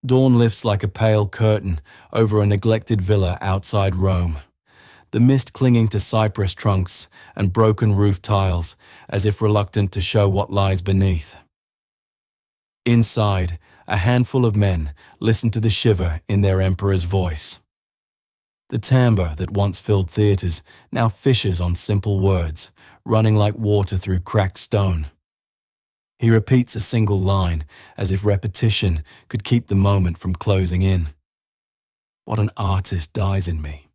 Dawn lifts like a pale curtain over a neglected villa outside Rome, the mist clinging to cypress trunks and broken roof tiles as if reluctant to show what lies beneath. Inside, a handful of men listen to the shiver in their emperor's voice. The timbre that once filled theatres now fishes on simple words, running like water through cracked stone. He repeats a single line as if repetition could keep the moment from closing in. What an artist dies in me.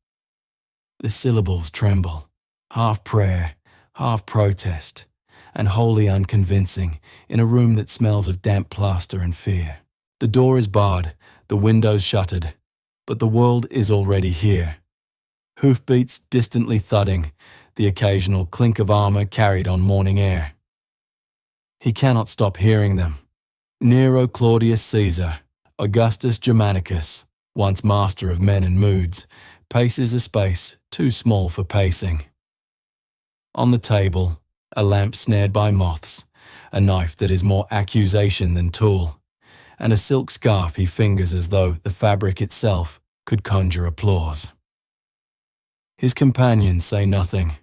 The syllables tremble, half prayer, half protest, and wholly unconvincing in a room that smells of damp plaster and fear. The door is barred, the windows shuttered, but the world is already here. Hoofbeats distantly thudding, the occasional clink of armor carried on morning air. He cannot stop hearing them. Nero Claudius Caesar, Augustus Germanicus, once master of men and moods, paces a space too small for pacing. On the table, a lamp snared by moths, a knife that is more accusation than tool, and a silk scarf he fingers as though the fabric itself could conjure applause. His companions say nothing.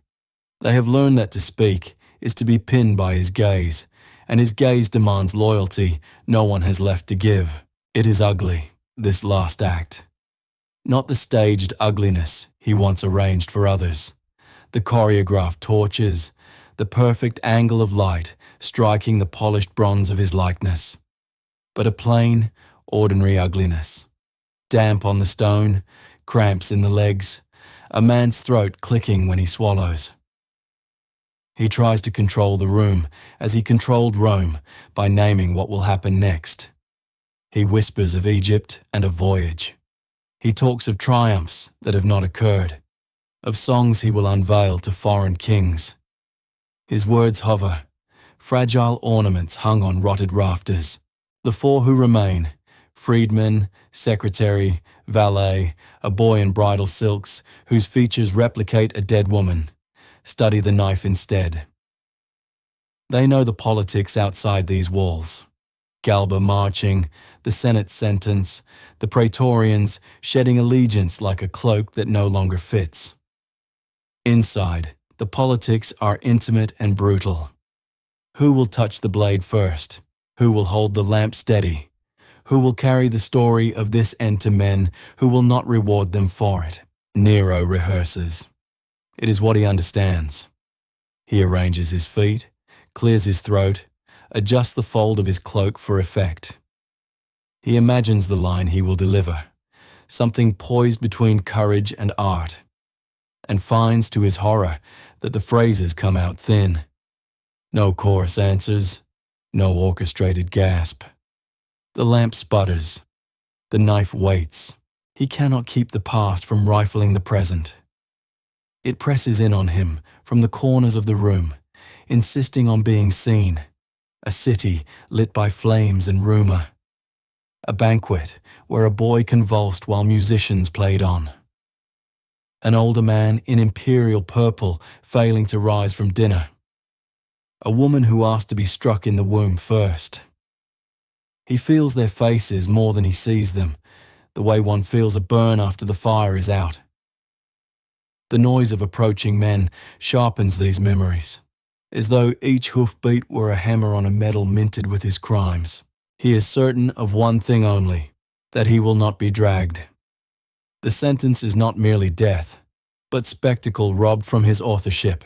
They have learned that to speak is to be pinned by his gaze, and his gaze demands loyalty no one has left to give. It is ugly, this last act. Not the staged ugliness he once arranged for others, the choreographed torches, the perfect angle of light striking the polished bronze of his likeness, but a plain, ordinary ugliness. Damp on the stone, cramps in the legs, a man's throat clicking when he swallows. He tries to control the room as he controlled Rome by naming what will happen next. He whispers of Egypt and a voyage. He talks of triumphs that have not occurred, of songs he will unveil to foreign kings. His words hover, fragile ornaments hung on rotted rafters. The four who remain, freedman, secretary, valet, a boy in bridal silks whose features replicate a dead woman, study the knife instead. They know the politics outside these walls. Galba marching, the Senate's sentence, the Praetorians shedding allegiance like a cloak that no longer fits. Inside, the politics are intimate and brutal. Who will touch the blade first? Who will hold the lamp steady? Who will carry the story of this end to men who will not reward them for it? Nero rehearses. It is what he understands. He arranges his feet, clears his throat, adjusts the fold of his cloak for effect. He imagines the line he will deliver, something poised between courage and art, and finds to his horror that the phrases come out thin. No chorus answers, no orchestrated gasp. The lamp sputters. The knife waits. He cannot keep the past from rifling the present. It presses in on him from the corners of the room, insisting on being seen. A city lit by flames and rumor. A banquet where a boy convulsed while musicians played on. An older man in imperial purple failing to rise from dinner. A woman who asked to be struck in the womb first. He feels their faces more than he sees them, the way one feels a burn after the fire is out. The noise of approaching men sharpens these memories, as though each hoofbeat were a hammer on a metal minted with his crimes. He is certain of one thing only, that he will not be dragged. The sentence is not merely death, but spectacle robbed from his authorship.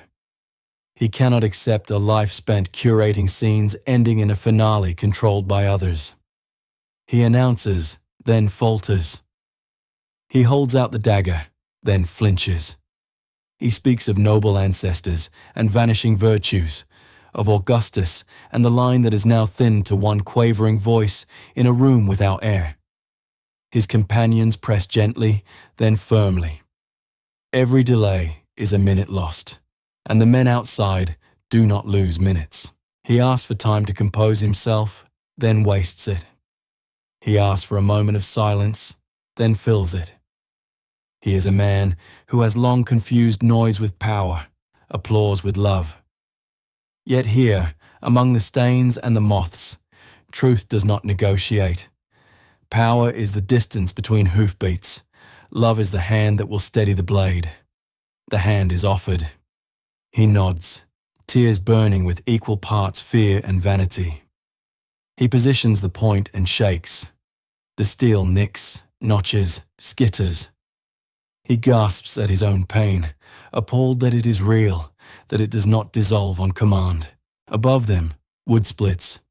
He cannot accept a life spent curating scenes ending in a finale controlled by others. He announces, then falters. He holds out the dagger, then flinches. He speaks of noble ancestors and vanishing virtues, of Augustus and the line that is now thinned to one quavering voice in a room without air. His companions press gently, then firmly. Every delay is a minute lost, and the men outside do not lose minutes. He asks for time to compose himself, then wastes it. He asks for a moment of silence, then fills it. He is a man who has long confused noise with power, applause with love. Yet here, among the stains and the moths, truth does not negotiate. Power is the distance between hoofbeats. Love is the hand that will steady the blade. The hand is offered. He nods, tears burning with equal parts fear and vanity. He positions the point and shakes. The steel nicks, notches, skitters. He gasps at his own pain, appalled that it is real, that it does not dissolve on command. Above them, wood splits.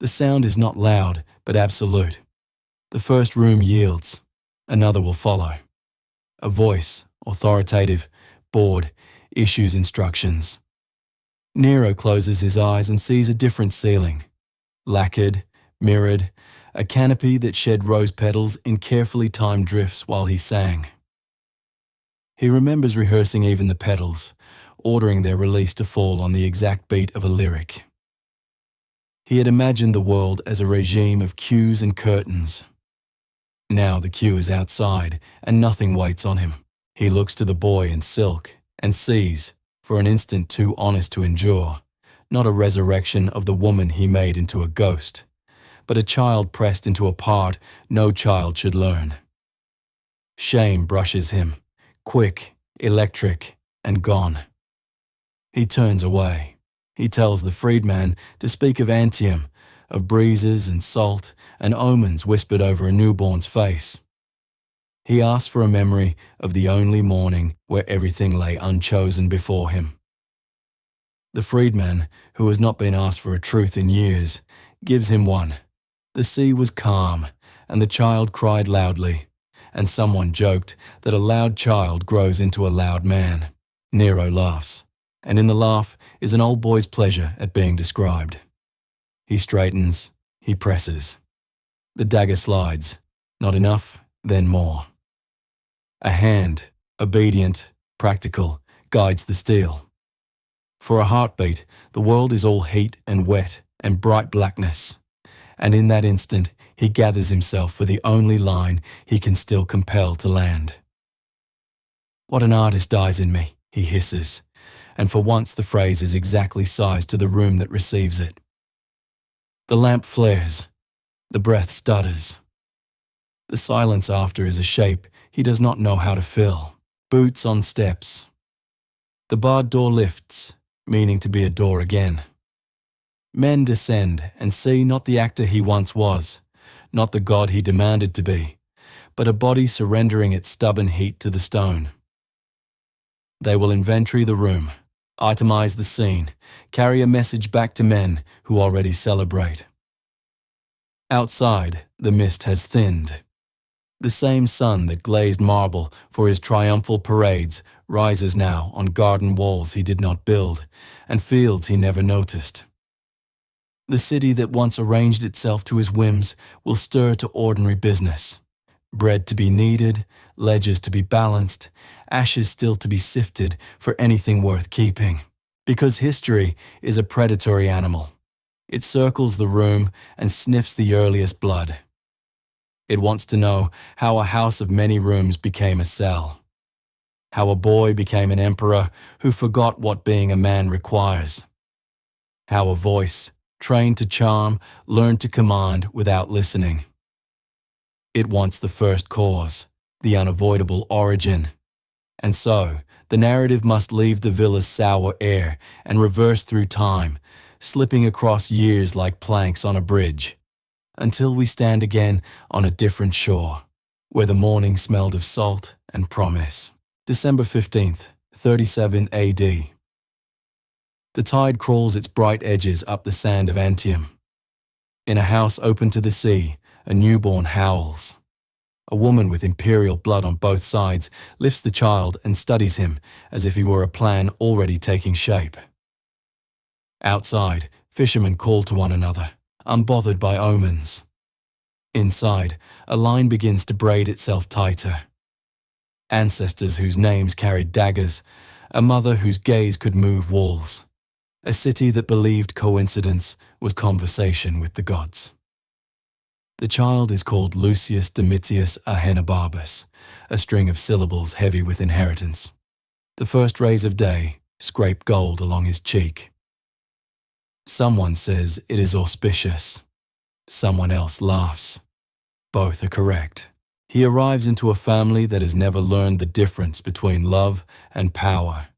The sound is not loud, but absolute. The first room yields. Another will follow. A voice, authoritative, bored, issues instructions. Nero closes his eyes and sees a different ceiling. Lacquered, mirrored, a canopy that shed rose petals in carefully timed drifts while he sang. He remembers rehearsing even the petals, ordering their release to fall on the exact beat of a lyric. He had imagined the world as a regime of cues and curtains. Now the cue is outside, and nothing waits on him. He looks to the boy in silk and sees, for an instant too honest to endure, not a resurrection of the woman he made into a ghost, but a child pressed into a part no child should learn. Shame brushes him, quick, electric, and gone. He turns away. He tells the freedman to speak of Antium, of breezes and salt and omens whispered over a newborn's face. He asks for a memory of the only morning where everything lay unchosen before him. The freedman, who has not been asked for a truth in years, gives him one. The sea was calm, and the child cried loudly, and someone joked that a loud child grows into a loud man. Nero laughs, and in the laugh is an old boy's pleasure at being described. He straightens, he presses. The dagger slides, not enough, then more. A hand, obedient, practical, guides the steel. For a heartbeat, the world is all heat and wet and bright blackness, and in that instant he gathers himself for the only line he can still compel to land. What an artist dies in me, he hisses, and for once the phrase is exactly sized to the room that receives it. The lamp flares, the breath stutters. The silence after is a shape he does not know how to fill. Boots on steps. The barred door lifts, meaning to be a door again. Men descend and see not the actor he once was, not the god he demanded to be, but a body surrendering its stubborn heat to the stone. They will inventory the room, itemize the scene, carry a message back to men who already celebrate. Outside, the mist has thinned. The same sun that glazed marble for his triumphal parades rises now on garden walls he did not build and fields he never noticed. The city that once arranged itself to his whims will stir to ordinary business. Bread to be kneaded, ledgers to be balanced, ashes still to be sifted for anything worth keeping. Because history is a predatory animal. It circles the room and sniffs the earliest blood. It wants to know how a house of many rooms became a cell. How a boy became an emperor who forgot what being a man requires. How a voice, trained to charm, learned to command without listening. It wants the first cause, the unavoidable origin. And so, the narrative must leave the villa's sour air and reverse through time, slipping across years like planks on a bridge, until we stand again on a different shore, where the morning smelled of salt and promise. December 15th, 37 AD. The tide crawls its bright edges up the sand of Antium. In a house open to the sea, a newborn howls. A woman with imperial blood on both sides lifts the child and studies him as if he were a plan already taking shape. Outside, fishermen call to one another, unbothered by omens. Inside, a line begins to braid itself tighter. Ancestors whose names carried daggers, a mother whose gaze could move walls. A city that believed coincidence was conversation with the gods. The child is called Lucius Domitius Ahenobarbus, a string of syllables heavy with inheritance. The first rays of day scrape gold along his cheek. Someone says it is auspicious. Someone else laughs. Both are correct. He arrives into a family that has never learned the difference between love and power,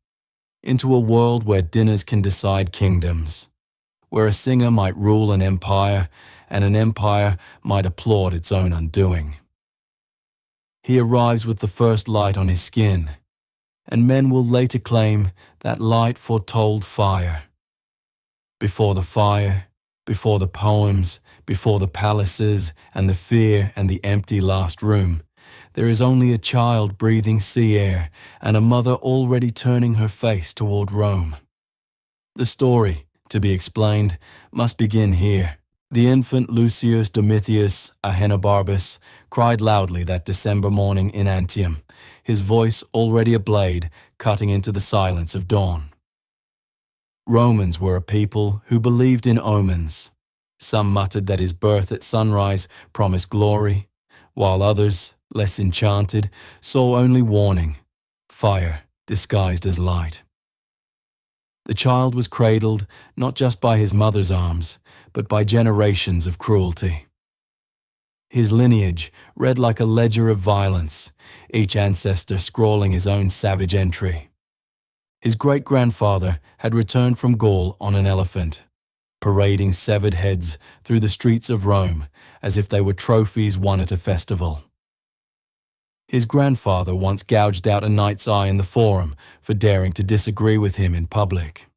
into a world where dinners can decide kingdoms, where a singer might rule an empire and an empire might applaud its own undoing. He arrives with the first light on his skin, and men will later claim that light foretold fire. Before the fire, before the poems, before the palaces and the fear and the empty last room, there is only a child breathing sea air and a mother already turning her face toward Rome. The story, to be explained, must begin here. The infant Lucius Domitius Ahenobarbus cried loudly that December morning in Antium, his voice already a blade cutting into the silence of dawn. Romans were a people who believed in omens. Some muttered that his birth at sunrise promised glory, while others, less enchanted, saw only warning, fire disguised as light. The child was cradled not just by his mother's arms, but by generations of cruelty. His lineage read like a ledger of violence, each ancestor scrawling his own savage entry. His great-grandfather had returned from Gaul on an elephant, parading severed heads through the streets of Rome as if they were trophies won at a festival. His grandfather once gouged out a knight's eye in the forum for daring to disagree with him in public.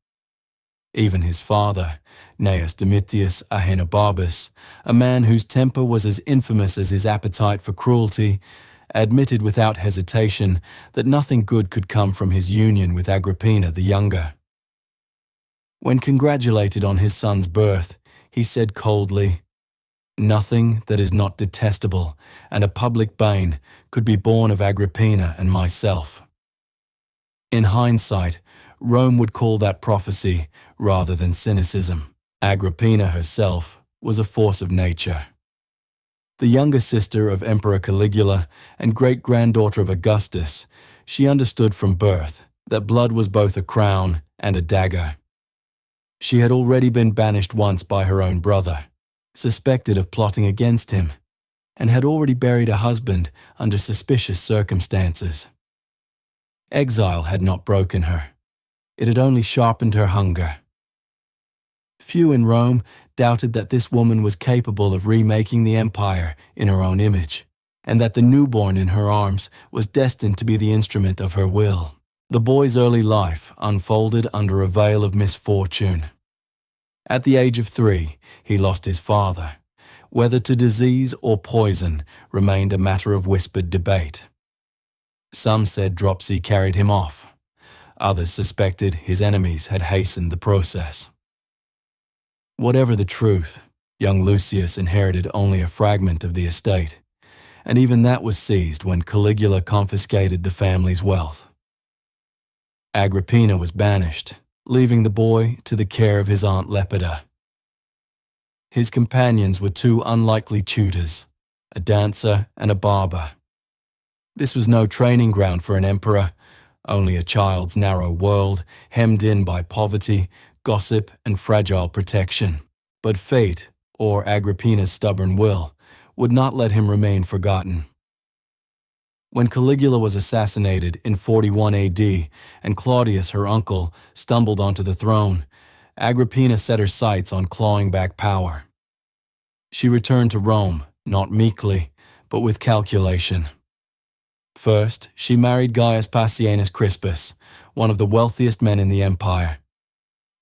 Even his father, Gnaeus Domitius Ahenobarbus, a man whose temper was as infamous as his appetite for cruelty, admitted without hesitation that nothing good could come from his union with Agrippina the younger. When congratulated on his son's birth, he said coldly, "Nothing that is not detestable and a public bane could be born of Agrippina and myself." In hindsight, Rome would call that prophecy rather than cynicism. Agrippina herself was a force of nature. The younger sister of Emperor Caligula and great-granddaughter of Augustus, she understood from birth that blood was both a crown and a dagger. She had already been banished once by her own brother, suspected of plotting against him, and had already buried a husband under suspicious circumstances. Exile had not broken her. It had only sharpened her hunger. Few in Rome doubted that this woman was capable of remaking the empire in her own image, and that the newborn in her arms was destined to be the instrument of her will. The boy's early life unfolded under a veil of misfortune. At the age of 3, he lost his father. Whether to disease or poison remained a matter of whispered debate. Some said dropsy carried him off. Others suspected his enemies had hastened the process. Whatever the truth, young Lucius inherited only a fragment of the estate, and even that was seized when Caligula confiscated the family's wealth. Agrippina was banished, leaving the boy to the care of his aunt Lepida. His companions were 2 unlikely tutors, a dancer and a barber. This was no training ground for an emperor, only a child's narrow world, hemmed in by poverty, gossip, and fragile protection. But fate, or Agrippina's stubborn will, would not let him remain forgotten. When Caligula was assassinated in 41 AD and Claudius, her uncle, stumbled onto the throne, Agrippina set her sights on clawing back power. She returned to Rome, not meekly, but with calculation. First, she married Gaius Passienus Crispus, one of the wealthiest men in the empire.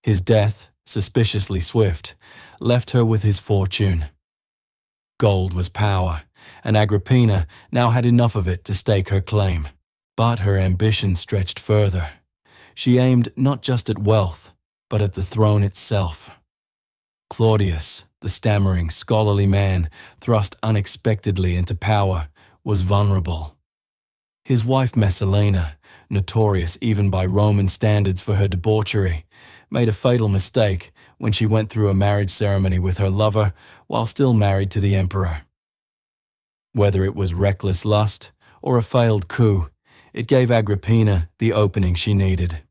His death, suspiciously swift, left her with his fortune. Gold was power, and Agrippina now had enough of it to stake her claim. But her ambition stretched further. She aimed not just at wealth, but at the throne itself. Claudius, the stammering, scholarly man thrust unexpectedly into power, was vulnerable. His wife Messalina, notorious even by Roman standards for her debauchery, made a fatal mistake when she went through a marriage ceremony with her lover while still married to the emperor. Whether it was reckless lust or a failed coup, it gave Agrippina the opening she needed.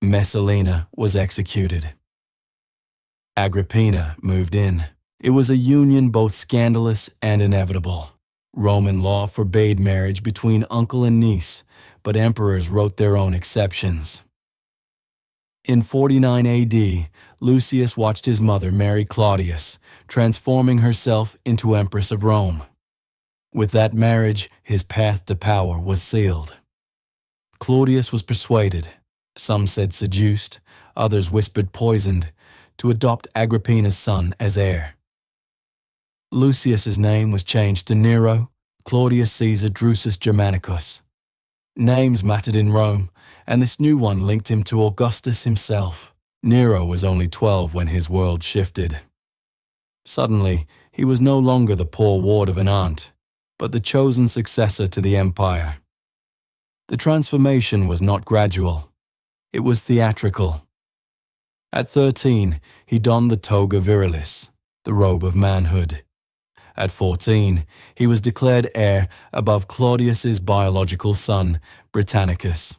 Messalina was executed. Agrippina moved in. It was a union both scandalous and inevitable. Roman law forbade marriage between uncle and niece, but emperors wrote their own exceptions. In 49 AD, Lucius watched his mother marry Claudius, transforming herself into Empress of Rome. With that marriage, his path to power was sealed. Claudius was persuaded, some said seduced, others whispered poisoned, to adopt Agrippina's son as heir. Lucius's name was changed to Nero, Claudius Caesar Drusus Germanicus. Names mattered in Rome, and this new one linked him to Augustus himself. Nero was only 12 when his world shifted. Suddenly, he was no longer the poor ward of an aunt, but the chosen successor to the empire. The transformation was not gradual. It was theatrical. At 13, he donned the toga virilis, the robe of manhood. At 14, he was declared heir above Claudius's biological son, Britannicus.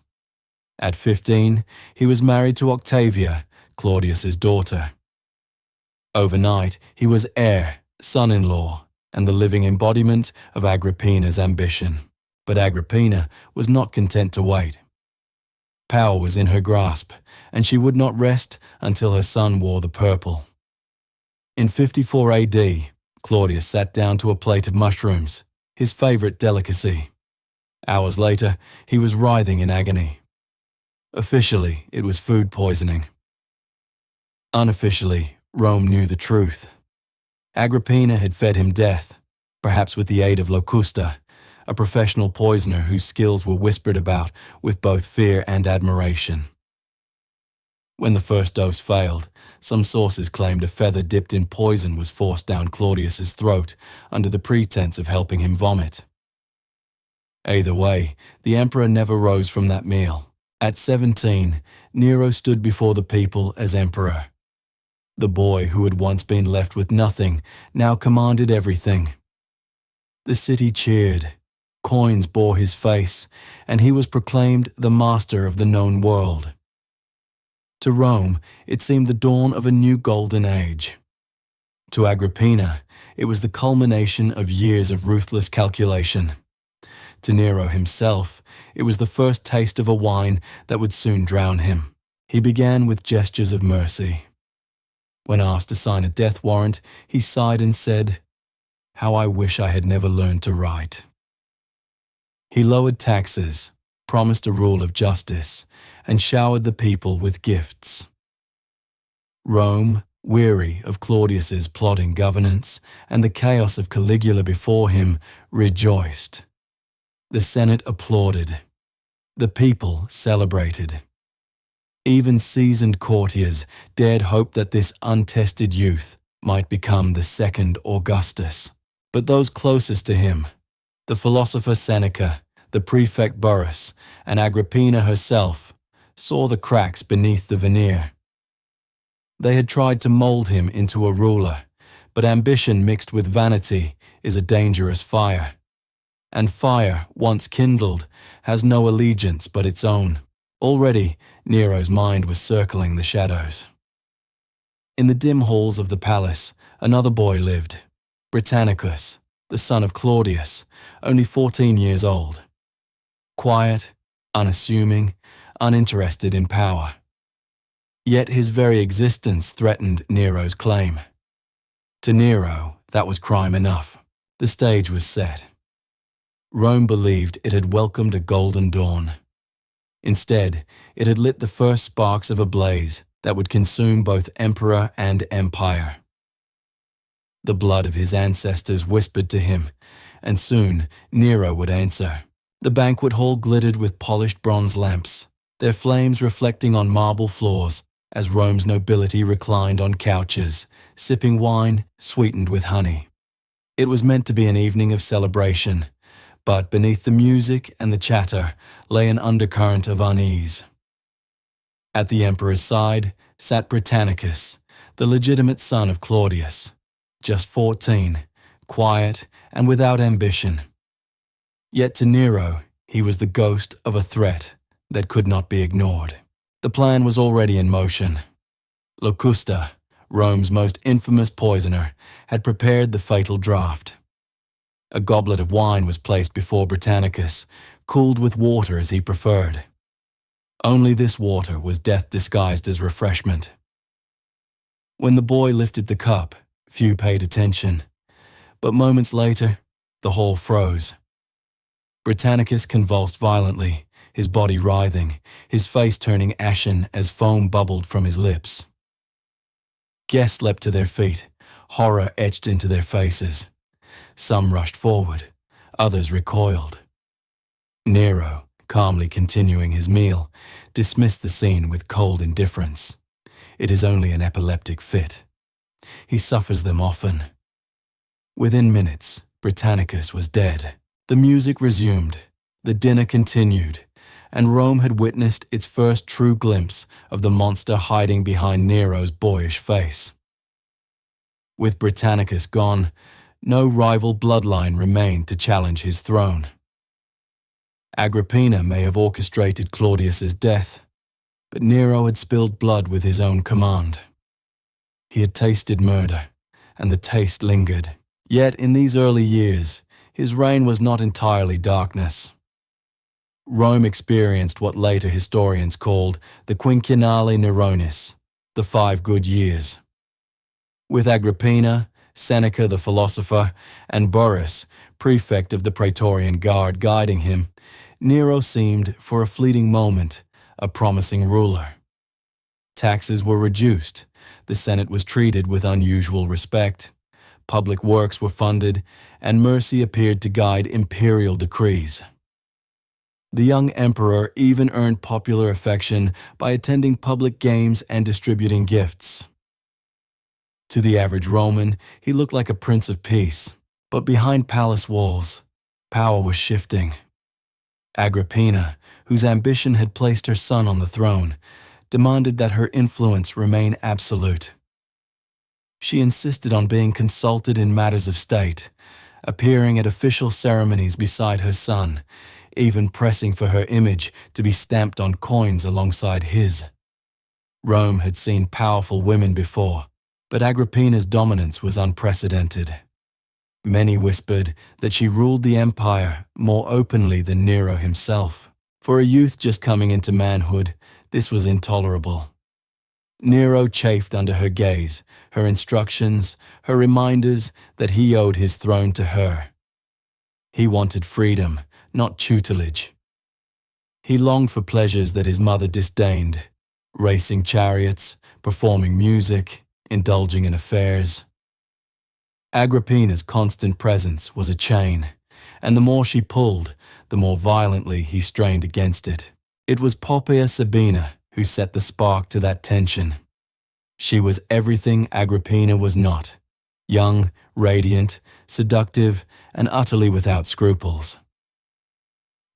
At 15, he was married to Octavia, Claudius's daughter. Overnight, he was heir, son-in-law, and the living embodiment of Agrippina's ambition. But Agrippina was not content to wait. Power was in her grasp, and she would not rest until her son wore the purple. In 54 AD, Claudius sat down to a plate of mushrooms, his favorite delicacy. Hours later, he was writhing in agony. Officially, it was food poisoning. Unofficially, Rome knew the truth. Agrippina had fed him death, perhaps with the aid of Locusta, a professional poisoner whose skills were whispered about with both fear and admiration. When the first dose failed, some sources claimed a feather dipped in poison was forced down Claudius's throat under the pretense of helping him vomit. Either way, the emperor never rose from that meal. At 17, Nero stood before the people as emperor. The boy who had once been left with nothing now commanded everything. The city cheered, coins bore his face, and he was proclaimed the master of the known world. To Rome, it seemed the dawn of a new golden age. To Agrippina, it was the culmination of years of ruthless calculation. To Nero himself, it was the first taste of a wine that would soon drown him. He began with gestures of mercy. When asked to sign a death warrant, he sighed and said, "How I wish I had never learned to write." He lowered taxes, promised a rule of justice, and showered the people with gifts. Rome, weary of Claudius's plodding governance and the chaos of Caligula before him, rejoiced. The Senate applauded. The people celebrated. Even seasoned courtiers dared hope that this untested youth might become the second Augustus. But those closest to him, the philosopher Seneca, the prefect Burrus, and Agrippina herself, saw the cracks beneath the veneer. They had tried to mold him into a ruler, but ambition mixed with vanity is a dangerous fire. And fire, once kindled, has no allegiance but its own. Already, Nero's mind was circling the shadows. In the dim halls of the palace, another boy lived, Britannicus, the son of Claudius, only 14 years old. Quiet, unassuming, uninterested in power. Yet his very existence threatened Nero's claim. To Nero, that was crime enough. The stage was set. Rome believed it had welcomed a golden dawn. Instead, it had lit the first sparks of a blaze that would consume both emperor and empire. The blood of his ancestors whispered to him, and soon Nero would answer. The banquet hall glittered with polished bronze lamps, their flames reflecting on marble floors as Rome's nobility reclined on couches, sipping wine sweetened with honey. It was meant to be an evening of celebration, but beneath the music and the chatter lay an undercurrent of unease. At the emperor's side sat Britannicus, the legitimate son of Claudius, just 14, quiet and without ambition. Yet to Nero, he was the ghost of a threat that could not be ignored. The plan was already in motion. Locusta, Rome's most infamous poisoner, had prepared the fatal draught. A goblet of wine was placed before Britannicus, cooled with water as he preferred. Only this water was death disguised as refreshment. When the boy lifted the cup, few paid attention, but moments later, the hall froze. Britannicus convulsed violently, his body writhing, his face turning ashen as foam bubbled from his lips. Guests leapt to their feet, horror etched into their faces. Some rushed forward, others recoiled. Nero, calmly continuing his meal, dismissed the scene with cold indifference. It is only an epileptic fit. He suffers them often. Within minutes, Britannicus was dead. The music resumed, the dinner continued, and Rome had witnessed its first true glimpse of the monster hiding behind Nero's boyish face. With Britannicus gone, no rival bloodline remained to challenge his throne. Agrippina may have orchestrated Claudius's death, but Nero had spilled blood with his own command. He had tasted murder, and the taste lingered. Yet in these early years, his reign was not entirely darkness. Rome experienced what later historians called the Quinquennale Neronis, the 5 good years. With Agrippina, Seneca the philosopher, and Burrus, prefect of the Praetorian Guard, guiding him, Nero seemed, for a fleeting moment, a promising ruler. Taxes were reduced, the Senate was treated with unusual respect, public works were funded, and mercy appeared to guide imperial decrees. The young emperor even earned popular affection by attending public games and distributing gifts. To the average Roman, he looked like a prince of peace, but behind palace walls, power was shifting. Agrippina, whose ambition had placed her son on the throne, demanded that her influence remain absolute. She insisted on being consulted in matters of state, appearing at official ceremonies beside her son, even pressing for her image to be stamped on coins alongside his. Rome had seen powerful women before, but Agrippina's dominance was unprecedented. Many whispered that she ruled the empire more openly than Nero himself. For a youth just coming into manhood, this was intolerable. Nero chafed under her gaze, her instructions, her reminders that he owed his throne to her. He wanted freedom, not tutelage. He longed for pleasures that his mother disdained, racing chariots, performing music, indulging in affairs. Agrippina's constant presence was a chain, and the more she pulled, the more violently he strained against it. It was Poppaea Sabina who set the spark to that tension. She was everything Agrippina was not: young, radiant, seductive, and utterly without scruples.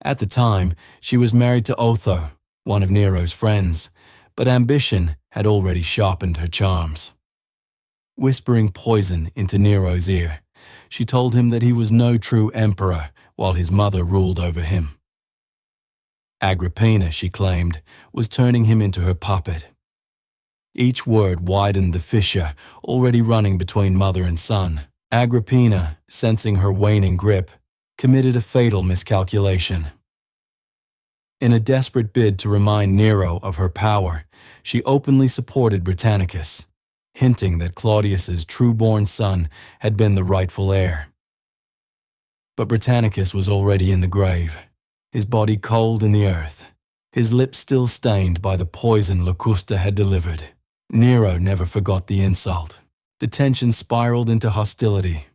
At the time, she was married to Otho, one of Nero's friends, but ambition had already sharpened her charms. Whispering poison into Nero's ear, she told him that he was no true emperor while his mother ruled over him. Agrippina, she claimed, was turning him into her puppet. Each word widened the fissure already running between mother and son. Agrippina, sensing her waning grip, committed a fatal miscalculation. In a desperate bid to remind Nero of her power, she openly supported Britannicus, hinting that Claudius's true-born son had been the rightful heir. But Britannicus was already in the grave, his body cold in the earth, his lips still stained by the poison Locusta had delivered. Nero never forgot the insult. The tension spiraled into hostility.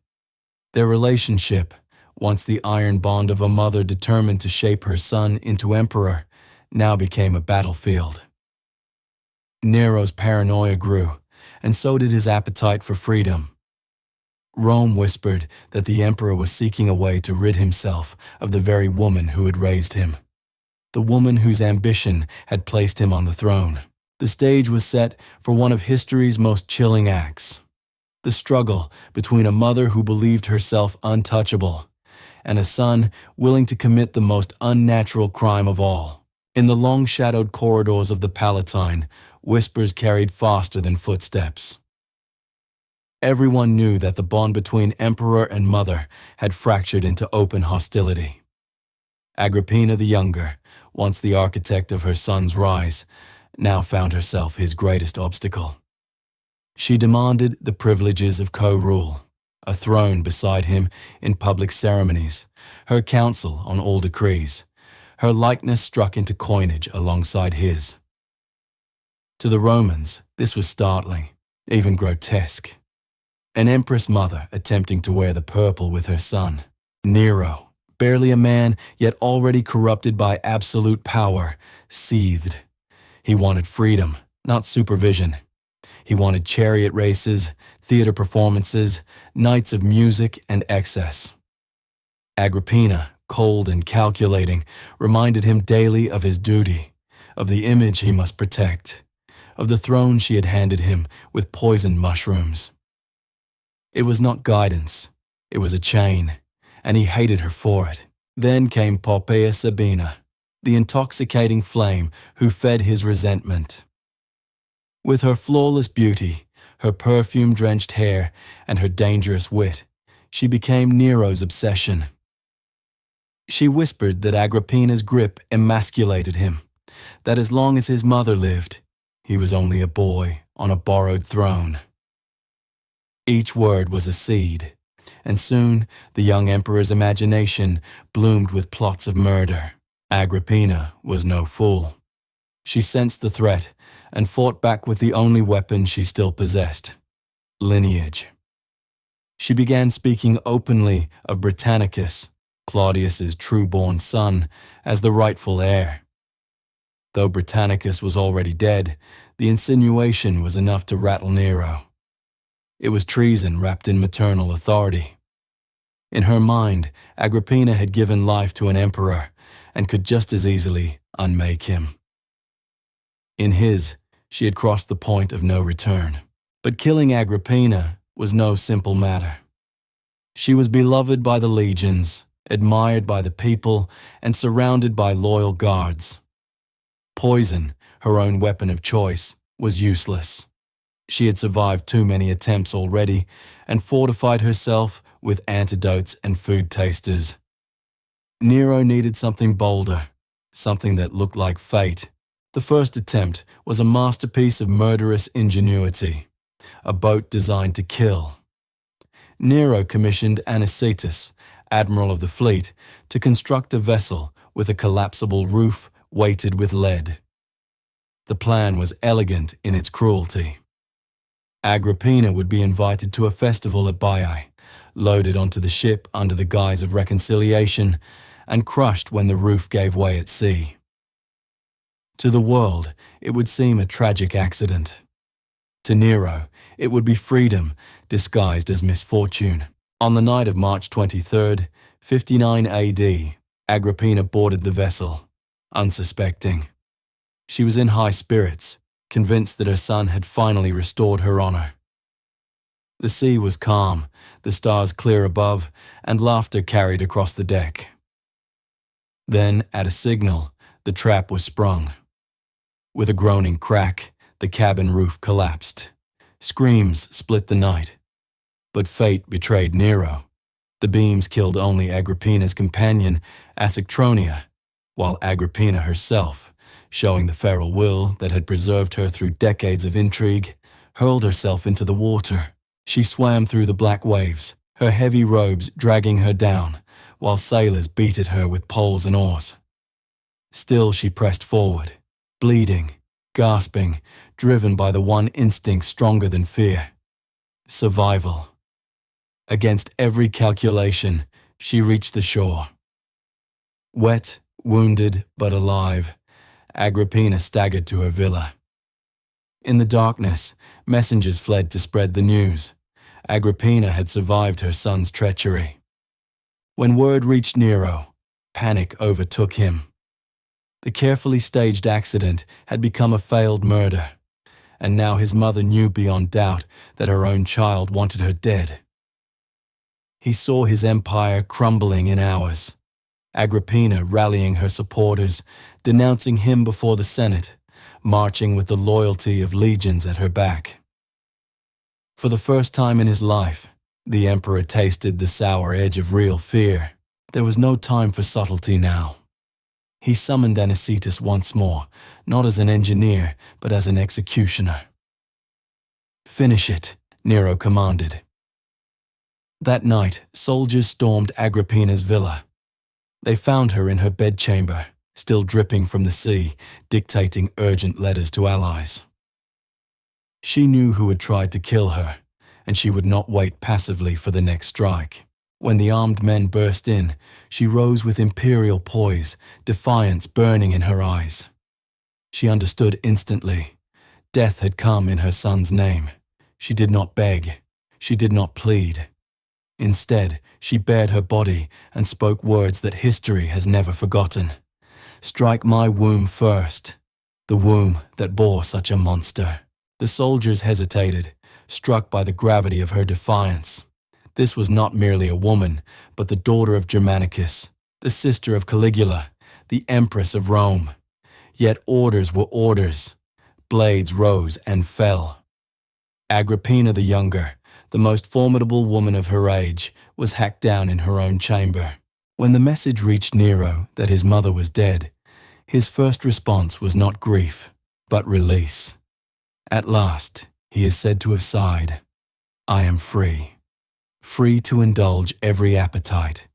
Their relationship, once the iron bond of a mother determined to shape her son into emperor, now became a battlefield. Nero's paranoia grew, and so did his appetite for freedom. Rome whispered that the emperor was seeking a way to rid himself of the very woman who had raised him, the woman whose ambition had placed him on the throne. The stage was set for one of history's most chilling acts: the struggle between a mother who believed herself untouchable and a son willing to commit the most unnatural crime of all. In the long-shadowed corridors of the Palatine, whispers carried faster than footsteps. Everyone knew that the bond between emperor and mother had fractured into open hostility. Agrippina the Younger, once the architect of her son's rise, now found herself his greatest obstacle. She demanded the privileges of co-rule, a throne beside him in public ceremonies, her counsel on all decrees, her likeness struck into coinage alongside his. To the Romans, this was startling, even grotesque. An empress mother attempting to wear the purple with her son. Nero, barely a man, yet already corrupted by absolute power, seethed. He wanted freedom, not supervision. He wanted chariot races, theater performances, nights of music and excess. Agrippina, cold and calculating, reminded him daily of his duty, of the image he must protect, of the throne she had handed him with poisoned mushrooms. It was not guidance, it was a chain, and he hated her for it. Then came Poppaea Sabina, the intoxicating flame who fed his resentment. With her flawless beauty, her perfume-drenched hair, and her dangerous wit, she became Nero's obsession. She whispered that Agrippina's grip emasculated him, that as long as his mother lived, he was only a boy on a borrowed throne. Each word was a seed, and soon the young emperor's imagination bloomed with plots of murder. Agrippina was no fool. She sensed the threat and fought back with the only weapon she still possessed: lineage. She began speaking openly of Britannicus, Claudius's true-born son, as the rightful heir. Though Britannicus was already dead, the insinuation was enough to rattle Nero. It was treason wrapped in maternal authority. In her mind, Agrippina had given life to an emperor and could just as easily unmake him. In his, she had crossed the point of no return. But killing Agrippina was no simple matter. She was beloved by the legions, admired by the people, and surrounded by loyal guards. Poison, her own weapon of choice, was useless. She had survived too many attempts already and fortified herself with antidotes and food tasters. Nero needed something bolder, something that looked like fate. The first attempt was a masterpiece of murderous ingenuity, a boat designed to kill. Nero commissioned Anicetus, admiral of the fleet, to construct a vessel with a collapsible roof weighted with lead. The plan was elegant in its cruelty. Agrippina would be invited to a festival at Baiae, loaded onto the ship under the guise of reconciliation, and crushed when the roof gave way at sea. To the world, it would seem a tragic accident. To Nero, it would be freedom disguised as misfortune. On the night of March 23rd, 59 AD, Agrippina boarded the vessel, unsuspecting. She was in high spirits, convinced that her son had finally restored her honor. The sea was calm, the stars clear above, and laughter carried across the deck. Then, at a signal, the trap was sprung. With a groaning crack, the cabin roof collapsed. Screams split the night. But fate betrayed Nero. The beams killed only Agrippina's companion, Asectronia, while Agrippina herself, showing the feral will that had preserved her through decades of intrigue, hurled herself into the water. She swam through the black waves, her heavy robes dragging her down, while sailors beat at her with poles and oars. Still she pressed forward, bleeding, gasping, driven by the one instinct stronger than fear: survival. Against every calculation, she reached the shore. Wet, wounded, but alive, Agrippina staggered to her villa. In the darkness, messengers fled to spread the news. Agrippina had survived her son's treachery. When word reached Nero, panic overtook him. The carefully staged accident had become a failed murder, and now his mother knew beyond doubt that her own child wanted her dead. He saw his empire crumbling in hours. Agrippina rallying her supporters, denouncing him before the Senate, marching with the loyalty of legions at her back. For the first time in his life, the emperor tasted the sour edge of real fear. There was no time for subtlety now. He summoned Anicetus once more, not as an engineer, but as an executioner. "Finish it," Nero commanded. That night, soldiers stormed Agrippina's villa. They found her in her bedchamber, still dripping from the sea, dictating urgent letters to allies. She knew who had tried to kill her, and she would not wait passively for the next strike. When the armed men burst in, she rose with imperial poise, defiance burning in her eyes. She understood instantly. Death had come in her son's name. She did not beg. She did not plead. Instead, she bared her body and spoke words that history has never forgotten. "Strike my womb first, the womb that bore such a monster." The soldiers hesitated, struck by the gravity of her defiance. This was not merely a woman, but the daughter of Germanicus, the sister of Caligula, the empress of Rome. Yet orders were orders. Blades rose and fell. Agrippina the Younger, the most formidable woman of her age, was hacked down in her own chamber. When the message reached Nero that his mother was dead, his first response was not grief, but release. At last, he is said to have sighed, "I am free. Free to indulge every appetite,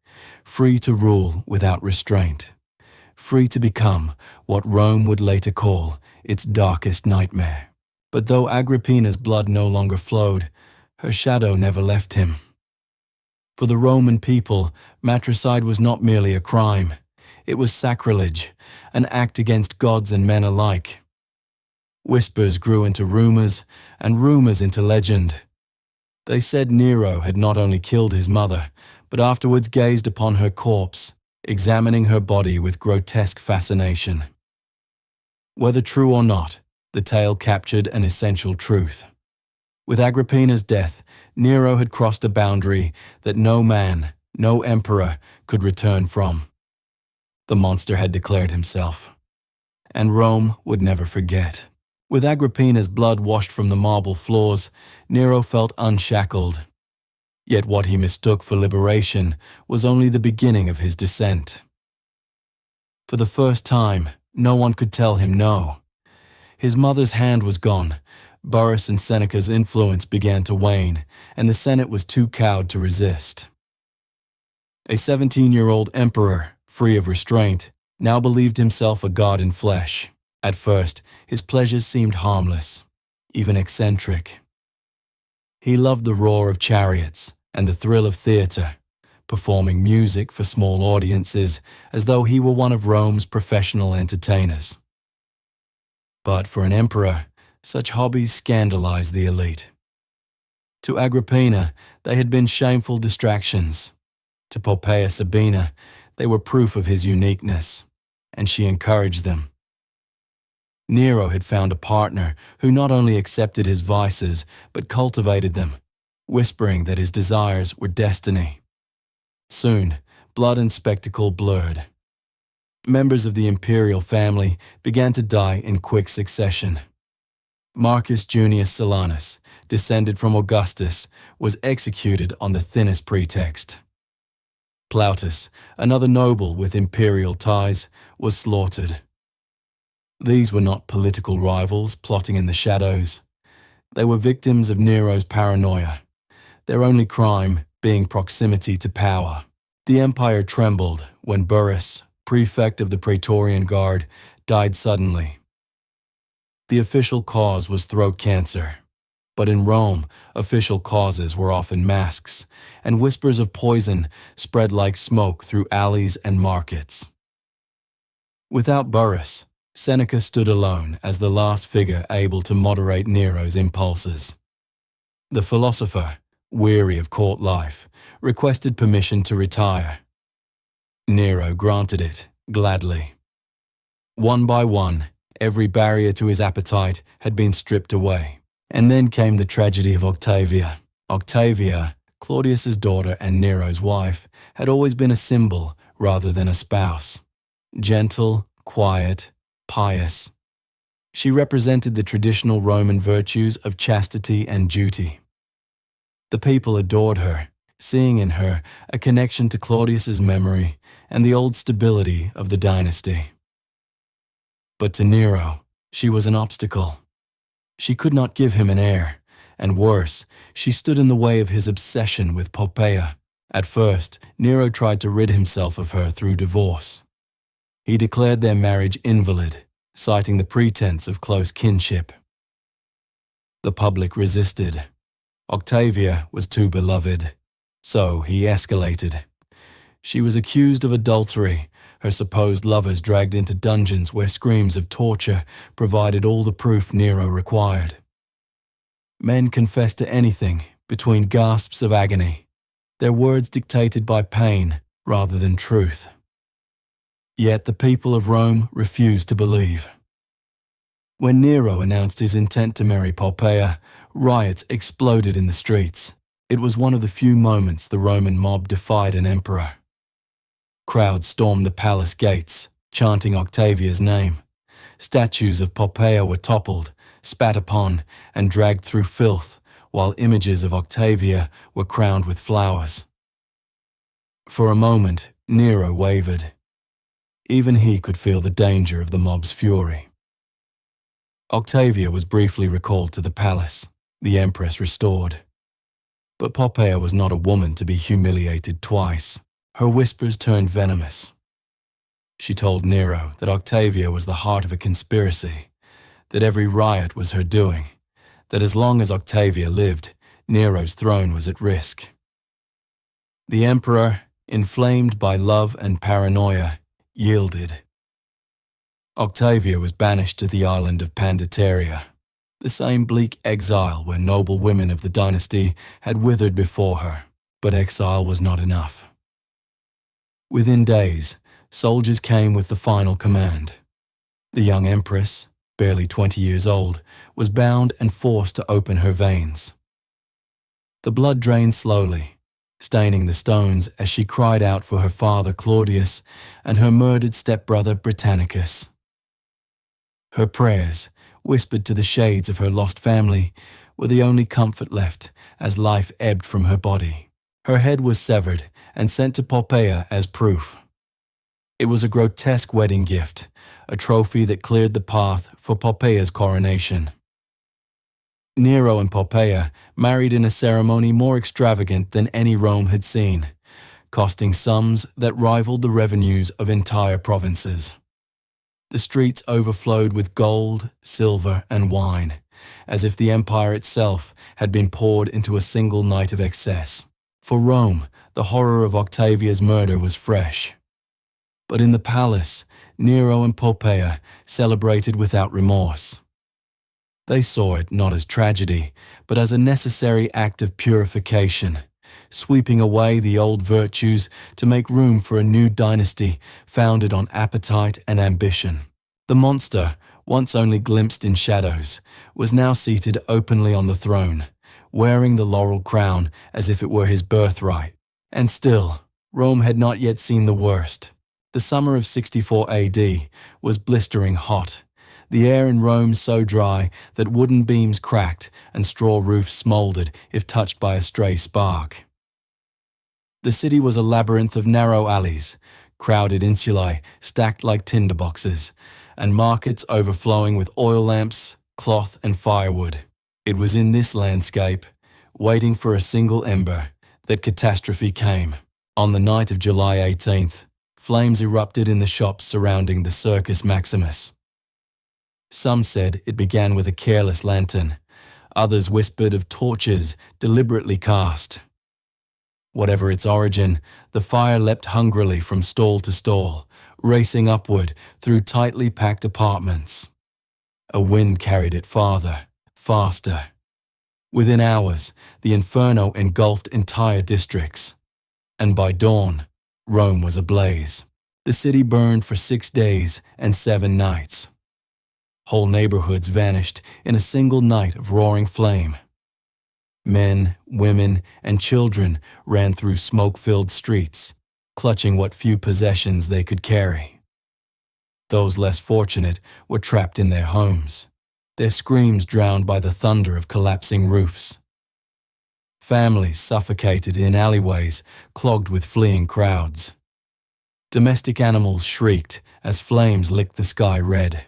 free to rule without restraint, free to become what Rome would later call its darkest nightmare." But though Agrippina's blood no longer flowed, her shadow never left him. For the Roman people, matricide was not merely a crime. It was sacrilege, an act against gods and men alike. Whispers grew into rumors, and rumors into legend. They said Nero had not only killed his mother, but afterwards gazed upon her corpse, examining her body with grotesque fascination. Whether true or not, the tale captured an essential truth. With Agrippina's death, Nero had crossed a boundary that no man, no emperor, could return from. The monster had declared himself, and Rome would never forget. With Agrippina's blood washed from the marble floors, Nero felt unshackled. Yet what he mistook for liberation was only the beginning of his descent. For the first time, no one could tell him no. His mother's hand was gone. Burrus and Seneca's influence began to wane, and the Senate was too cowed to resist. A 17-year-old emperor, free of restraint, now believed himself a god in flesh. At first, his pleasures seemed harmless, even eccentric. He loved the roar of chariots and the thrill of theater, performing music for small audiences as though he were one of Rome's professional entertainers. But for an emperor, such hobbies scandalized the elite. To Agrippina, they had been shameful distractions. To Poppaea Sabina, they were proof of his uniqueness, and she encouraged them. Nero had found a partner who not only accepted his vices, but cultivated them, whispering that his desires were destiny. Soon, blood and spectacle blurred. Members of the imperial family began to die in quick succession. Marcus Junius Silanus, descended from Augustus, was executed on the thinnest pretext. Plautus, another noble with imperial ties, was slaughtered. These were not political rivals plotting in the shadows. They were victims of Nero's paranoia, their only crime being proximity to power. The empire trembled when Burrus, prefect of the Praetorian Guard, died suddenly. The official cause was throat cancer. But in Rome, official causes were often masks, and whispers of poison spread like smoke through alleys and markets. Without Burrus, Seneca stood alone as the last figure able to moderate Nero's impulses. The philosopher, weary of court life, requested permission to retire. Nero granted it, gladly. One by one, every barrier to his appetite had been stripped away. And then came the tragedy of Octavia. Octavia, Claudius's daughter and Nero's wife, had always been a symbol rather than a spouse. Gentle, quiet, pious. She represented the traditional Roman virtues of chastity and duty. The people adored her, seeing in her a connection to Claudius's memory and the old stability of the dynasty. But to Nero, she was an obstacle. She could not give him an heir, and worse, she stood in the way of his obsession with Poppaea. At first, Nero tried to rid himself of her through divorce. He declared their marriage invalid, citing the pretense of close kinship. The public resisted. Octavia was too beloved, so he escalated. She was accused of adultery, her supposed lovers dragged into dungeons where screams of torture provided all the proof Nero required. Men confessed to anything between gasps of agony, their words dictated by pain rather than truth. Yet the people of Rome refused to believe. When Nero announced his intent to marry Poppaea, riots exploded in the streets. It was one of the few moments the Roman mob defied an emperor. Crowds stormed the palace gates, chanting Octavia's name. Statues of Poppaea were toppled, spat upon, and dragged through filth, while images of Octavia were crowned with flowers. For a moment, Nero wavered. Even he could feel the danger of the mob's fury. Octavia was briefly recalled to the palace, the empress restored. But Poppaea was not a woman to be humiliated twice. Her whispers turned venomous. She told Nero that Octavia was the heart of a conspiracy, that every riot was her doing, that as long as Octavia lived, Nero's throne was at risk. The emperor, inflamed by love and paranoia, yielded. Octavia was banished to the island of Pandateria, the same bleak exile where noble women of the dynasty had withered before her, but exile was not enough. Within days, soldiers came with the final command. The young empress, barely 20 years old, was bound and forced to open her veins. The blood drained slowly, staining the stones as she cried out for her father Claudius and her murdered stepbrother Britannicus. Her prayers, whispered to the shades of her lost family, were the only comfort left as life ebbed from her body. Her head was severed and sent to Poppaea as proof. It was a grotesque wedding gift, a trophy that cleared the path for Poppaea's coronation. Nero and Poppaea married in a ceremony more extravagant than any Rome had seen, costing sums that rivaled the revenues of entire provinces. The streets overflowed with gold, silver, and wine, as if the empire itself had been poured into a single night of excess. For Rome, the horror of Octavia's murder was fresh. But in the palace, Nero and Poppaea celebrated without remorse. They saw it not as tragedy, but as a necessary act of purification, sweeping away the old virtues to make room for a new dynasty founded on appetite and ambition. The monster, once only glimpsed in shadows, was now seated openly on the throne, wearing the laurel crown as if it were his birthright. And still, Rome had not yet seen the worst. The summer of 64 AD was blistering hot, the air in Rome so dry that wooden beams cracked and straw roofs smoldered if touched by a stray spark. The city was a labyrinth of narrow alleys, crowded insulae stacked like tinderboxes, and markets overflowing with oil lamps, cloth, and firewood. It was in this landscape, waiting for a single ember, that catastrophe came. On the night of July 18th, flames erupted in the shops surrounding the Circus Maximus. Some said it began with a careless lantern. Others whispered of torches deliberately cast. Whatever its origin, the fire leapt hungrily from stall to stall, racing upward through tightly packed apartments. A wind carried it farther, faster. Within hours, the inferno engulfed entire districts. And by dawn, Rome was ablaze. The city burned for 6 days and 7 nights. Whole neighborhoods vanished in a single night of roaring flame. Men, women, and children ran through smoke-filled streets, clutching what few possessions they could carry. Those less fortunate were trapped in their homes, their screams drowned by the thunder of collapsing roofs. Families suffocated in alleyways clogged with fleeing crowds. Domestic animals shrieked as flames licked the sky red.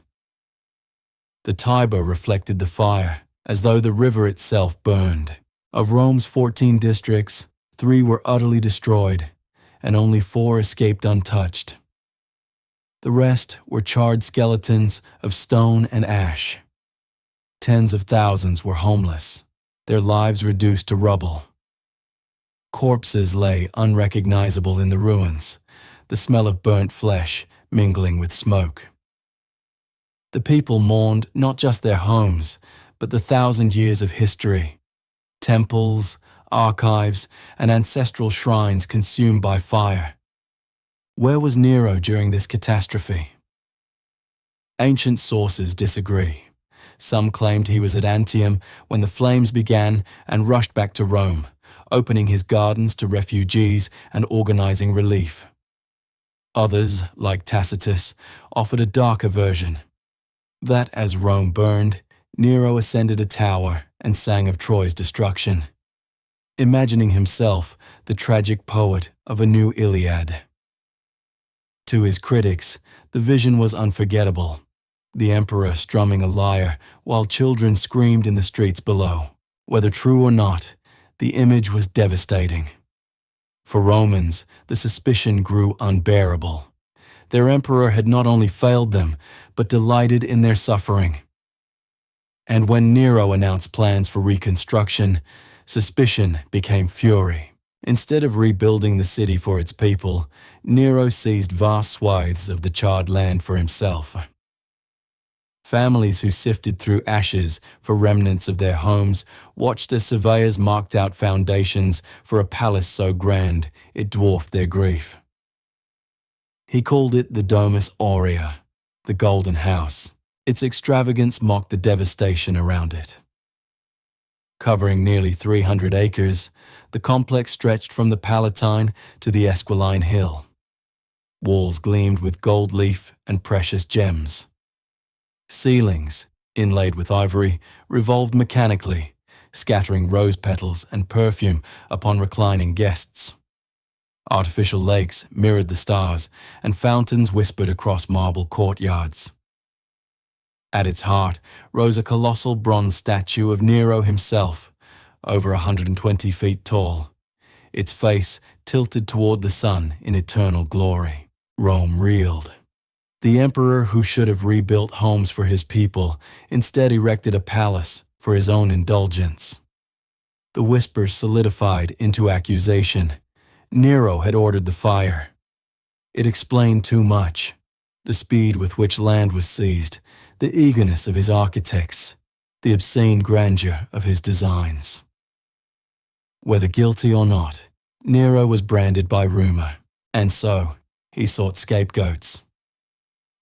The Tiber reflected the fire, as though the river itself burned. Of Rome's 14 districts, 3 were utterly destroyed, and only 4 escaped untouched. The rest were charred skeletons of stone and ash. Tens of thousands were homeless, their lives reduced to rubble. Corpses lay unrecognizable in the ruins, the smell of burnt flesh mingling with smoke. The people mourned not just their homes, but the 1,000 years of history. Temples, archives, and ancestral shrines consumed by fire. Where was Nero during this catastrophe? Ancient sources disagree. Some claimed he was at Antium when the flames began and rushed back to Rome, opening his gardens to refugees and organizing relief. Others, like Tacitus, offered a darker version. That as Rome burned, Nero ascended a tower and sang of Troy's destruction, imagining himself the tragic poet of a new Iliad. To his critics, the vision was unforgettable, the emperor strumming a lyre while children screamed in the streets below. Whether true or not, the image was devastating. For Romans, the suspicion grew unbearable. Their emperor had not only failed them, but delighted in their suffering. And when Nero announced plans for reconstruction, suspicion became fury. Instead of rebuilding the city for its people, Nero seized vast swathes of the charred land for himself. Families who sifted through ashes for remnants of their homes watched as surveyors marked out foundations for a palace so grand it dwarfed their grief. He called it the Domus Aurea, the Golden House. Its extravagance mocked the devastation around it. Covering nearly 300 acres, the complex stretched from the Palatine to the Esquiline Hill. Walls gleamed with gold leaf and precious gems. Ceilings, inlaid with ivory, revolved mechanically, scattering rose petals and perfume upon reclining guests. Artificial lakes mirrored the stars, and fountains whispered across marble courtyards. At its heart rose a colossal bronze statue of Nero himself, over 120 feet tall, its face tilted toward the sun in eternal glory. Rome reeled. The emperor who should have rebuilt homes for his people instead erected a palace for his own indulgence. The whispers solidified into accusation. Nero had ordered the fire. It explained too much. The speed with which land was seized, the eagerness of his architects, the obscene grandeur of his designs. Whether guilty or not, Nero was branded by rumor, and so he sought scapegoats.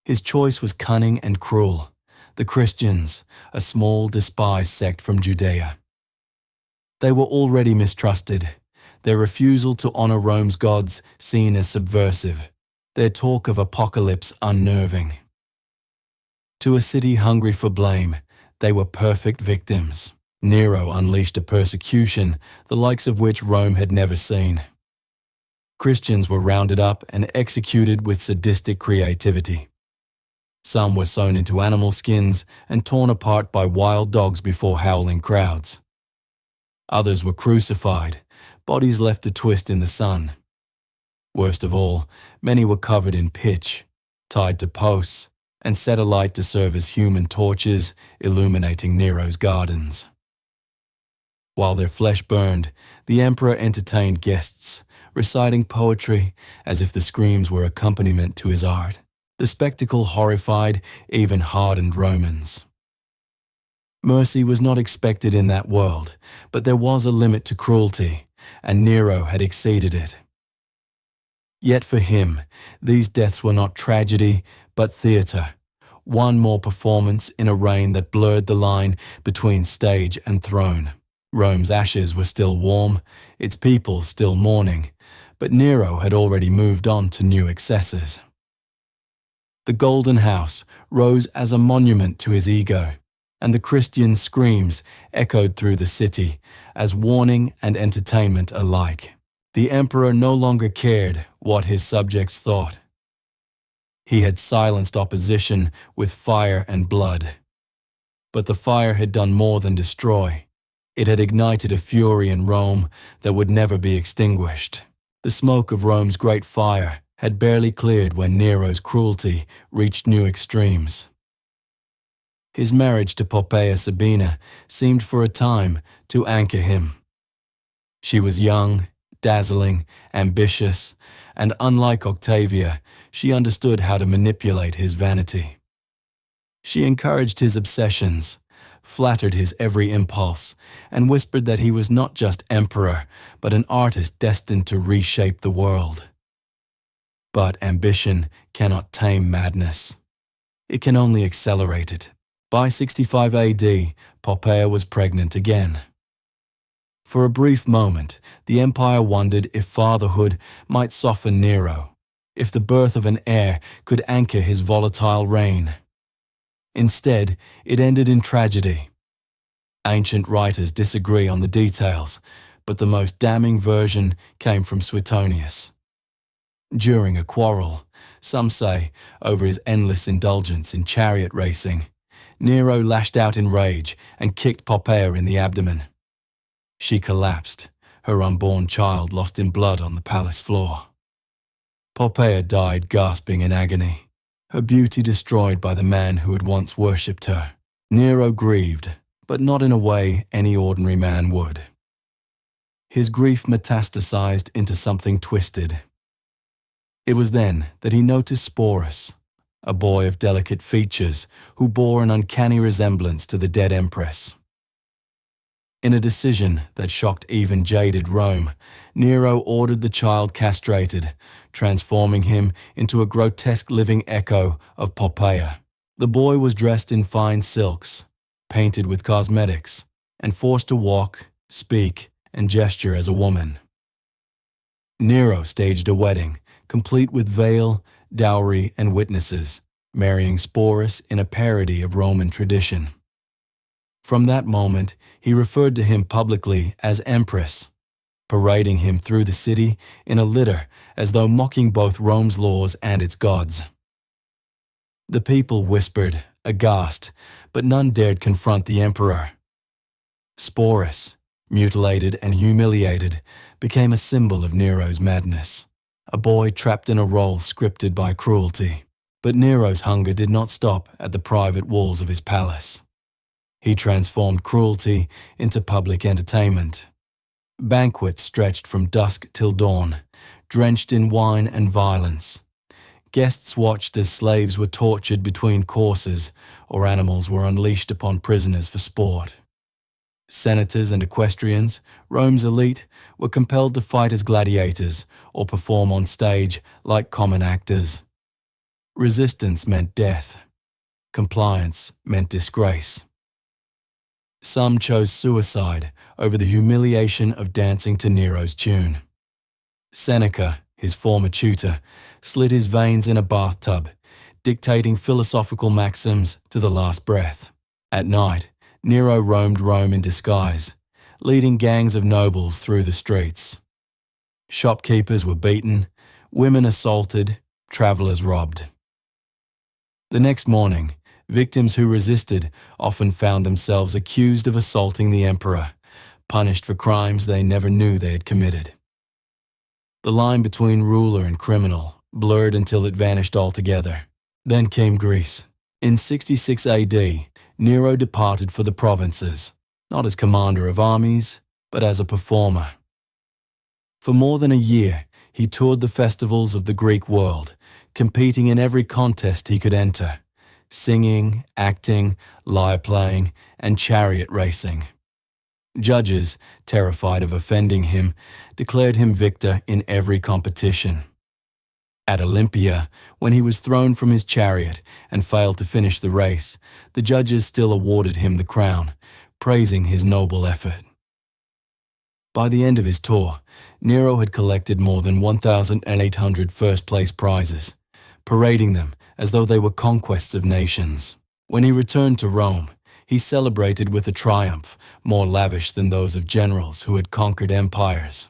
His choice was cunning and cruel: the Christians, a small, despised sect from Judea. They were already mistrusted, their refusal to honor Rome's gods seen as subversive, their talk of apocalypse unnerving. To a city hungry for blame, they were perfect victims. Nero unleashed a persecution the likes of which Rome had never seen. Christians were rounded up and executed with sadistic creativity. Some were sewn into animal skins and torn apart by wild dogs before howling crowds. Others were crucified, bodies left to twist in the sun. Worst of all, many were covered in pitch, tied to posts, and set alight to serve as human torches, illuminating Nero's gardens. While their flesh burned, the emperor entertained guests, reciting poetry as if the screams were accompaniment to his art. The spectacle horrified even hardened Romans. Mercy was not expected in that world, but there was a limit to cruelty, and Nero had exceeded it. Yet for him, these deaths were not tragedy, but theater, one more performance in a reign that blurred the line between stage and throne. Rome's ashes were still warm, its people still mourning, but Nero had already moved on to new excesses. The Golden House rose as a monument to his ego, and the Christian screams echoed through the city as warning and entertainment alike. The emperor no longer cared what his subjects thought. He had silenced opposition with fire and blood. But the fire had done more than destroy. It had ignited a fury in Rome that would never be extinguished. The smoke of Rome's great fire had barely cleared when Nero's cruelty reached new extremes. His marriage to Poppaea Sabina seemed for a time to anchor him. She was young, dazzling, ambitious, and unlike Octavia, she understood how to manipulate his vanity. She encouraged his obsessions, flattered his every impulse, and whispered that he was not just emperor, but an artist destined to reshape the world. But ambition cannot tame madness. It can only accelerate it. By 65 AD, Poppaea was pregnant again. For a brief moment, the empire wondered if fatherhood might soften Nero, if the birth of an heir could anchor his volatile reign. Instead, it ended in tragedy. Ancient writers disagree on the details, but the most damning version came from Suetonius. During a quarrel, some say over his endless indulgence in chariot racing, Nero lashed out in rage and kicked Poppaea in the abdomen. She collapsed, her unborn child lost in blood on the palace floor. Poppaea died gasping in agony, her beauty destroyed by the man who had once worshipped her. Nero grieved, but not in a way any ordinary man would. His grief metastasized into something twisted. It was then that he noticed Sporus, a boy of delicate features who bore an uncanny resemblance to the dead empress. In a decision that shocked even jaded Rome, Nero ordered the child castrated, transforming him into a grotesque living echo of Poppaea. The boy was dressed in fine silks, painted with cosmetics, and forced to walk, speak, and gesture as a woman. Nero staged a wedding, complete with veil, dowry, and witnesses, marrying Sporus in a parody of Roman tradition. From that moment, he referred to him publicly as Empress, parading him through the city in a litter as though mocking both Rome's laws and its gods. The people whispered, aghast, but none dared confront the emperor. Sporus, mutilated and humiliated, became a symbol of Nero's madness, a boy trapped in a role scripted by cruelty. But Nero's hunger did not stop at the private walls of his palace. He transformed cruelty into public entertainment. Banquets stretched from dusk till dawn, drenched in wine and violence. Guests watched as slaves were tortured between courses or animals were unleashed upon prisoners for sport. Senators and equestrians, Rome's elite, were compelled to fight as gladiators or perform on stage like common actors. Resistance meant death. Compliance meant disgrace. Some chose suicide over the humiliation of dancing to Nero's tune. Seneca, his former tutor, slit his veins in a bathtub, dictating philosophical maxims to the last breath. At night, Nero roamed Rome in disguise, leading gangs of nobles through the streets. Shopkeepers were beaten, women assaulted, travelers robbed. The next morning, victims who resisted often found themselves accused of assaulting the emperor, punished for crimes they never knew they had committed. The line between ruler and criminal blurred until it vanished altogether. Then came Greece. In 66 AD, Nero departed for the provinces, not as commander of armies, but as a performer. For more than a year, he toured the festivals of the Greek world, competing in every contest he could enter, singing, acting, lyre-playing, and chariot racing. Judges, terrified of offending him, declared him victor in every competition. At Olympia, when he was thrown from his chariot and failed to finish the race, the judges still awarded him the crown, praising his noble effort. By the end of his tour, Nero had collected more than 1,800 first-place prizes, parading them as though they were conquests of nations. When he returned to Rome, He celebrated with a triumph more lavish than those of generals who had conquered empires.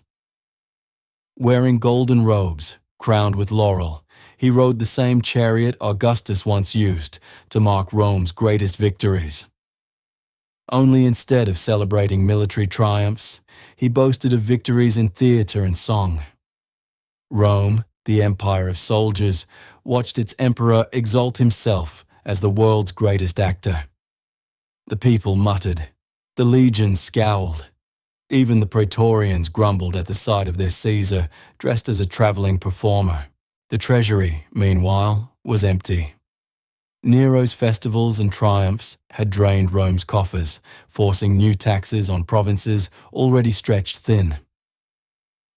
Wearing golden robes, crowned with laurel, he rode the same chariot Augustus once used to mark Rome's greatest victories. Only instead of celebrating military triumphs, he boasted of victories in theater and song. Rome, the empire of soldiers, watched its emperor exalt himself as the world's greatest actor. The people muttered. The legions scowled. Even the praetorians grumbled at the sight of their Caesar dressed as a traveling performer. The treasury, meanwhile, was empty. Nero's festivals and triumphs had drained Rome's coffers, forcing new taxes on provinces already stretched thin.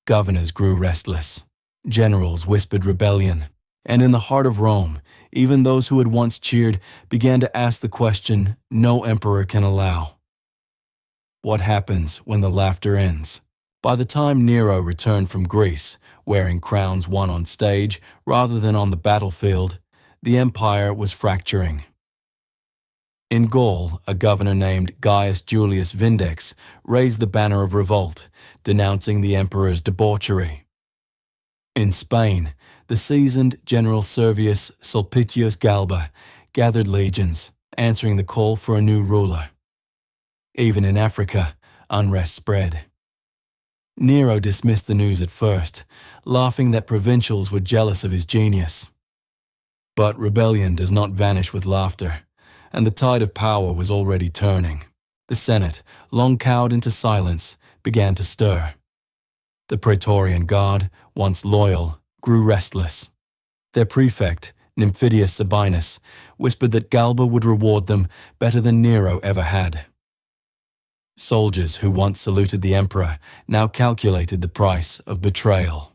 Governors grew restless. Generals whispered rebellion. And in the heart of Rome, even those who had once cheered began to ask the question no emperor can allow. What happens when the laughter ends? By the time Nero returned from Greece, wearing crowns won on stage rather than on the battlefield, the empire was fracturing. In Gaul, a governor named Gaius Julius Vindex raised the banner of revolt, denouncing the emperor's debauchery. In Spain, the seasoned General Servius Sulpicius Galba gathered legions, answering the call for a new ruler. Even in Africa, unrest spread. Nero dismissed the news at first, laughing that provincials were jealous of his genius. But rebellion does not vanish with laughter, and the tide of power was already turning. The Senate, long cowed into silence, began to stir. The Praetorian Guard, once loyal, grew restless. Their prefect, Nymphidius Sabinus, whispered that Galba would reward them better than Nero ever had. Soldiers who once saluted the emperor now calculated the price of betrayal.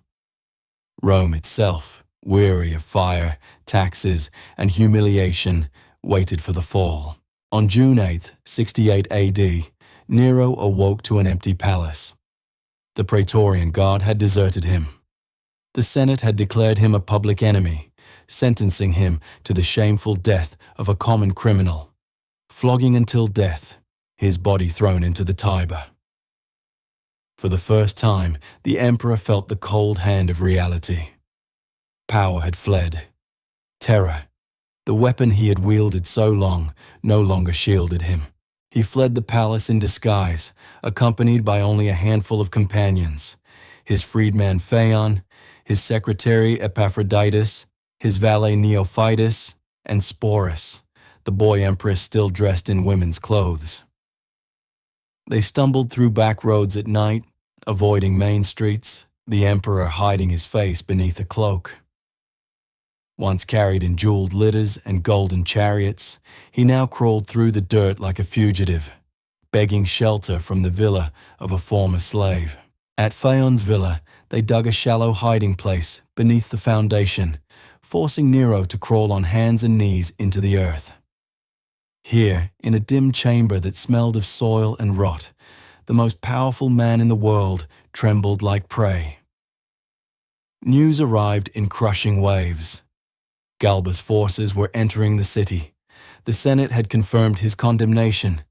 Rome itself, weary of fire, taxes, and humiliation, waited for the fall. On June 8, 68 AD, Nero awoke to an empty palace. The Praetorian Guard had deserted him. The Senate had declared him a public enemy, sentencing him to the shameful death of a common criminal, flogging until death, his body thrown into the Tiber. For the first time, the emperor felt the cold hand of reality. Power had fled. Terror, the weapon he had wielded so long, no longer shielded him. He fled the palace in disguise, accompanied by only a handful of companions, his freedman Phaon, his secretary Epaphroditus, his valet Neophytus, and Sporus, the boy empress still dressed in women's clothes. They stumbled through back roads at night, avoiding main streets, the emperor hiding his face beneath a cloak. Once carried in jeweled litters and golden chariots, he now crawled through the dirt like a fugitive, begging shelter from the villa of a former slave. At Phaon's villa, they dug a shallow hiding place beneath the foundation, forcing Nero to crawl on hands and knees into the earth. Here, in a dim chamber that smelled of soil and rot, the most powerful man in the world trembled like prey. News arrived in crushing waves. Galba's forces were entering the city. The Senate had confirmed his condemnation.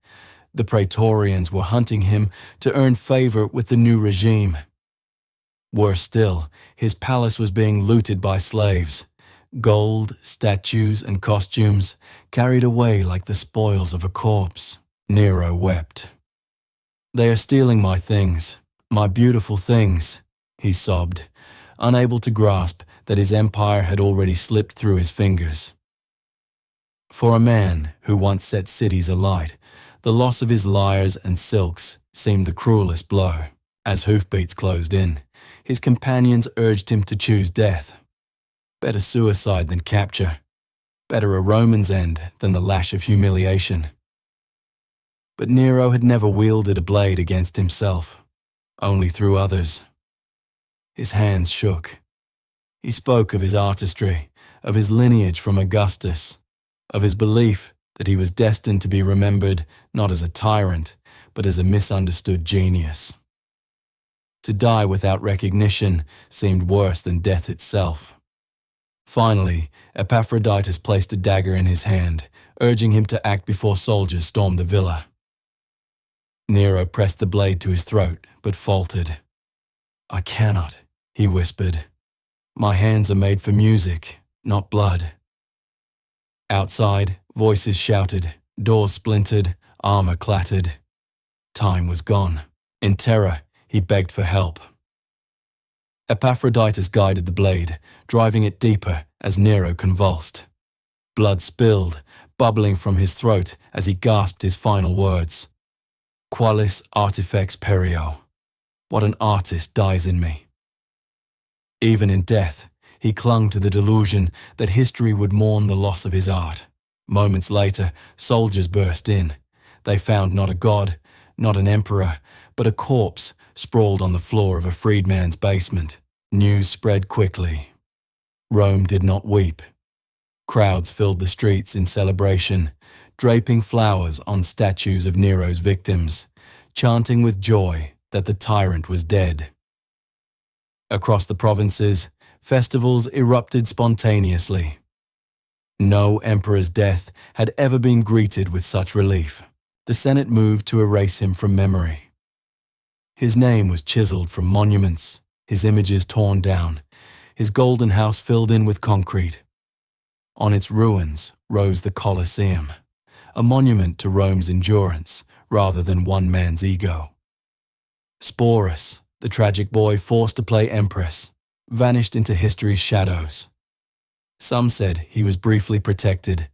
The Praetorians were hunting him to earn favor with the new regime. Worse still, his palace was being looted by slaves. Gold, statues, and costumes carried away like the spoils of a corpse. Nero wept. "They are stealing my things, my beautiful things," he sobbed, unable to grasp that his empire had already slipped through his fingers. For a man who once set cities alight, the loss of his lyres and silks seemed the cruelest blow. As hoofbeats closed in, his companions urged him to choose death. Better suicide than capture. Better a Roman's end than the lash of humiliation. But Nero had never wielded a blade against himself, only through others. His hands shook. He spoke of his artistry, of his lineage from Augustus, of his belief that he was destined to be remembered not as a tyrant, but as a misunderstood genius. To die without recognition seemed worse than death itself. Finally, Epaphroditus placed a dagger in his hand, urging him to act before soldiers stormed the villa. Nero pressed the blade to his throat, but faltered. "I cannot," he whispered. "My hands are made for music, not blood." Outside, voices shouted, doors splintered, armor clattered. Time was gone. In terror, he begged for help. Epaphroditus guided the blade, driving it deeper as Nero convulsed. Blood spilled, bubbling from his throat as he gasped his final words. "Qualis artifex perio. What an artist dies in me." Even in death, he clung to the delusion that history would mourn the loss of his art. Moments later, soldiers burst in. They found not a god, not an emperor, but a corpse sprawled on the floor of a freedman's basement. News spread quickly. Rome did not weep. Crowds filled the streets in celebration, draping flowers on statues of Nero's victims, chanting with joy that the tyrant was dead. Across the provinces, festivals erupted spontaneously. No emperor's death had ever been greeted with such relief. The Senate moved to erase him from memory. His name was chiseled from monuments, his images torn down, his golden house filled in with concrete. On its ruins rose the Colosseum, a monument to Rome's endurance rather than one man's ego. Sporus, the tragic boy forced to play empress, vanished into history's shadows. Some said he was briefly protected,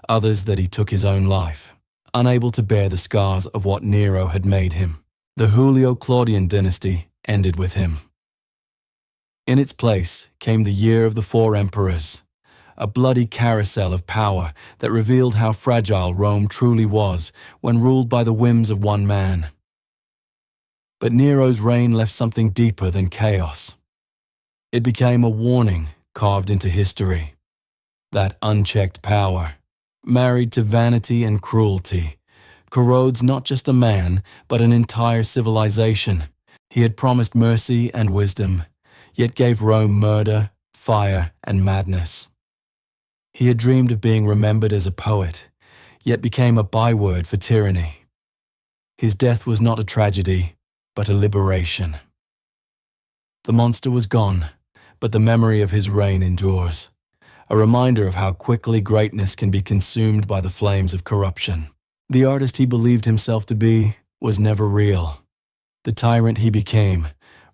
others that he took his own life, unable to bear the scars of what Nero had made him. The Julio-Claudian dynasty ended with him. In its place came the year of the 4 emperors, a bloody carousel of power that revealed how fragile Rome truly was when ruled by the whims of one man. But Nero's reign left something deeper than chaos. It became a warning carved into history. That unchecked power, married to vanity and cruelty, corrodes not just a man, but an entire civilization. He had promised mercy and wisdom, yet gave Rome murder, fire, and madness. He had dreamed of being remembered as a poet, yet became a byword for tyranny. His death was not a tragedy, but a liberation. The monster was gone, but the memory of his reign endures, a reminder of how quickly greatness can be consumed by the flames of corruption. The artist he believed himself to be was never real. The tyrant he became,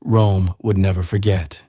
Rome would never forget.